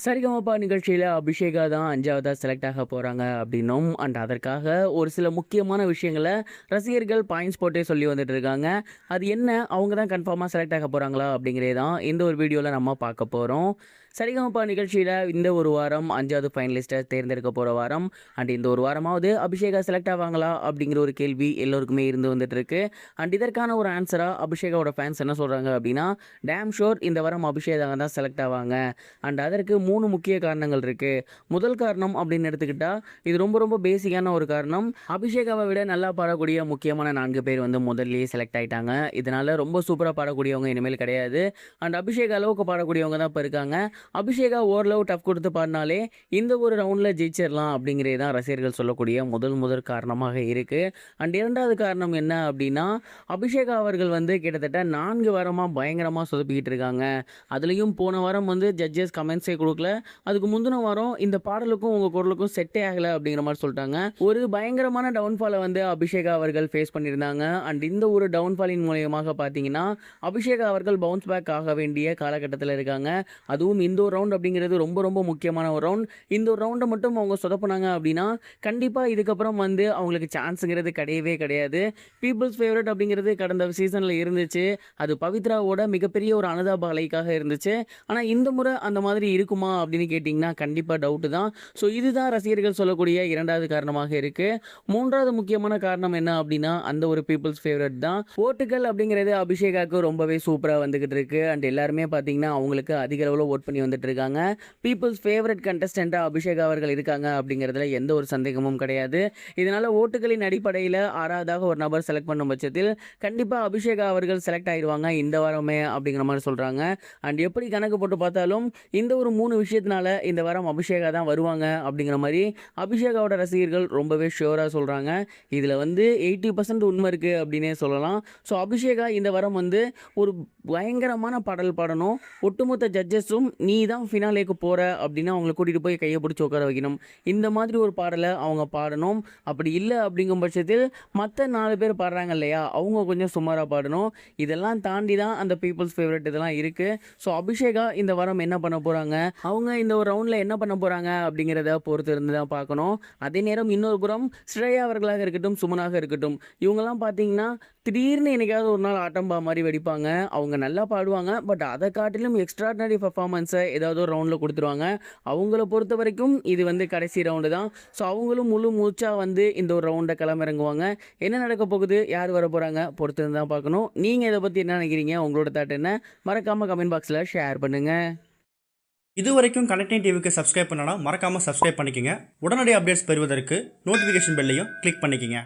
சரிகமபா நிகழ்ச்சியில அபிஷேகா தான் 5வதா செலக்ட் ஆக போறாங்க அப்படின்னும், அதற்காக ஒரு சில முக்கியமான விஷயங்கள ரசிகர்கள் பாயிண்ட்ஸ் போட்டே சொல்லி வந்துட்டு இருக்காங்க. அது என்ன? அவங்க தான் கன்ஃபார்மா செலக்ட் ஆக போறாங்களா? அப்படிங்கிறத தான் இந்த ஒரு வீடியோல நம்ம பார்க்க போறோம். சரிகமபா நிகழ்ச்சியில இந்த ஒரு வாரம் 5வது ஃபைனலிஸ்ட்ட தேர்ந்தெடுக்க போற வாரம். இந்த ஒரு வாரமாவது அபிஷேகா செலக்ட் ஆவாங்களா? அப்படிங்கிற ஒரு கேள்வி எல்லோருக்குமே இருந்து வந்துட்டு இருக்கு. இதற்கான ஒரு ஆன்ஸரா அபிஷேகாவோட ஃபேன்ஸ் என்ன சொல்றாங்க அப்படின்னா, டேம் ஷூர் இந்த வாரம் அபிஷேகா தான் செலக்ட் ஆவாங்க. அதற்கு 3 முக்கிய காரணங்கள் இருக்கு. முதல் காரணம் அப்படின்னு எடுத்துக்கிட்டா, இது ரொம்ப ரொம்ப பேசிக்கான ஒரு காரணம். அபிஷேகாவை விட நல்லா பாடக்கூடிய முக்கியமான 4 பேர் வந்து முதல்லயே செலக்ட் ஆயிட்டாங்க. இதனால ரொம்ப சூப்பரா பாடக்கூடியவங்க இனிமேல் கிடையாது. அபிஷேகா அளவுக்கு பாடக்கூடியவங்க தான் இப்ப இருக்காங்க. அபிஷேகா ஓரளவு டஃப் கொடுத்து பாடினாலே இந்த ஒரு ரவுண்ட்ல ஜெயிச்சிடலாம் அப்படிங்கிறது தான் ரசிகர்கள் சொல்லக்கூடிய முதல் காரணமாக இருக்கு. 2வது காரணம் என்ன அப்படின்னா, அபிஷேகா அவர்கள் வந்து கிட்டத்தட்ட 4 வாரமா பயங்கரமா சொதப்பிக்கிட்டு இருக்காங்க. அதுலயும் போன வாரம் வந்து ஜட்ஜஸ் கமெண்ட்ஸே கொடுக்கல. அதுக்கு முந்தின வாரம் இந்த பாடலுக்கும் உங்க குரலுக்கும் செட்டே ஆகல அப்படிங்கிற மாதிரி சொல்லிட்டாங்க. ஒரு பயங்கரமான டவுன்ஃபாலை வந்து அபிஷேகா அவர்கள் ஃபேஸ் பண்ணியிருந்தாங்க. இந்த ஒரு டவுன்ஃபாலின் மூலியமாக பார்த்தீங்கன்னா, அபிஷேகா அவர்கள் பவுன்ஸ் பேக் ஆக வேண்டிய காலகட்டத்தில் இருக்காங்க. அதுவும் இந்த ஒரு ரவுண்ட் அப்படிங்கிறது ரொம்ப ரொம்ப முக்கியமான ஒரு ரவுண்ட். இந்த ஒரு ரவுண்டை மட்டும் அவங்க சொதப்புனாங்க அப்படின்னா, கண்டிப்பாக இதுக்கப்புறம் வந்து அவங்களுக்கு சான்ஸுங்கிறது கிடையவே கிடையாது. பீப்புள்ஸ் ஃபேவரட் அப்படிங்கிறது கடந்த சீசனில் இருந்துச்சு. அது பவித்ராவோட மிகப்பெரிய ஒரு அனுதாப அலைக்காக இருந்துச்சு. ஆனால் இந்த முறை அந்த மாதிரி இருக்குமா அப்படின்னு கேட்டிங்கன்னா கண்டிப்பாக டவுட்டு தான். ஸோ இதுதான் ரசிகர்கள் சொல்லக்கூடிய 2வது காரணமாக இருக்குது. 3வது முக்கியமான காரணம் என்ன அப்படின்னா, அந்த ஒரு பீப்புள்ஸ் ஃபேவரட் தான். ஓட்டுகள் அப்படிங்கிறது அபிஷேகாவுக்கு ரொம்பவே சூப்பராக வந்துக்கிட்டு இருக்கு. எல்லாருமே பார்த்தீங்கன்னா அவங்களுக்கு அதிக அளவில் ஓட் பண்ணி வந்துட்டு இருக்காங்க. பீப்புள்ஸ் ஃபேவரட் கண்டஸ்டண்ட்டாக அபிஷேகா அவர்கள் இருக்காங்க அப்படிங்கிறதுல எந்த ஒரு சந்தேகமும் கிடையாது. இதனால் ஓட்டுகளின் அடிப்படையில் 6வதாக ஒரு நபர் செலக்ட் பண்ணும் பட்சத்தில் கண்டிப்பாக அபிஷேகா அவர்கள் செலக்ட் ஆயிடுவாங்க இந்த வாரமே அப்படிங்கிற மாதிரி சொல்கிறாங்க. எப்படி கணக்கு போட்டு பார்த்தாலும் இந்த ஒரு 3 விஷயத்தினால இந்த வாரம் அபிஷேகா தான் வருவாங்க அப்படிங்கிற மாதிரி அபிஷேகாவோட ரசிகர்கள் ரொம்பவே ஷியோராக சொல்கிறாங்க. இதில் வந்து 80% உண்மை இருக்குது அப்படின்னே சொல்லலாம். ஸோ அபிஷேகா இந்த வாரம் வந்து ஒரு பயங்கரமான பாடல் பாடணும். ஒட்டுமொத்த ஜட்ஜஸும் நீ தான் ஃபினாலேக்கு போகிற அப்படின்னு அவங்களை கூட்டிகிட்டு போய் கையை பிடிச்சி உட்கார வைக்கணும். இந்த மாதிரி ஒரு பாடலை அவங்க பாடணும். அப்படி இல்லை அப்படிங்கும் பட்சத்தில் மற்ற 4 பேர் பாடுறாங்க இல்லையா, அவங்க கொஞ்சம் சுமாராக பாடணும். இதெல்லாம் தாண்டி தான் அந்த பீப்புள்ஸ் ஃபேவரட் இதெல்லாம் இருக்குது. ஸோ அபிஷேகா இந்த வாரம் என்ன பண்ண போகிறாங்க, அவங்க இந்த ஒரு ரவுண்டில் என்ன பண்ண போகிறாங்க அப்படிங்கிறத பொறுத்து இருந்து தான் பார்க்கணும். அதே நேரம் இன்னொரு புறம் ஸ்ரேயா அவர்களாக இருக்கட்டும், சுமனாக இருக்கட்டும், இவங்கெல்லாம் பார்த்தீங்கன்னா திடீர்னு என்னைக்காவது ஒரு நாள் ஆட்டம்பா மாதிரி வெடிப்பாங்க. அவங்க நல்லா பாடுவாங்க. பட் அதை காட்டிலும் எக்ஸ்ட்ராடினரி பர்ஃபார்மன்ஸை ஏதாவது ஒரு ரவுண்டில் கொடுத்துருவாங்க. அவங்கள பொறுத்த வரைக்கும் இது வந்து கடைசி ரவுண்டு தான். ஸோ அவங்களும் முழு மூச்சாக வந்து இந்த ஒரு ரவுண்டை களமிறங்குவாங்க. என்ன நடக்க போகுது, யார் வர போகிறாங்க பொறுத்து இருந்து தான் பார்க்கணும். நீங்கள் இதை பற்றி என்ன நினைக்கிறீங்க? உங்களோட தாட் என்ன? மறக்காமல் கமெண்ட் பாக்ஸில் ஷேர் பண்ணுங்கள். இது வரைக்கும் கனெக்டிங் டிவிக்கு சப்ஸ்கிரைப் பண்ணனா மறக்காமல் சப்ஸ்கிரைப் பண்ணிக்கங்க. உடனடி அப்டேட்ஸ் பெறுவதற்கு நோட்டிஃபிகேஷன் பெல்லையும் கிளிக் பண்ணிக்கங்க.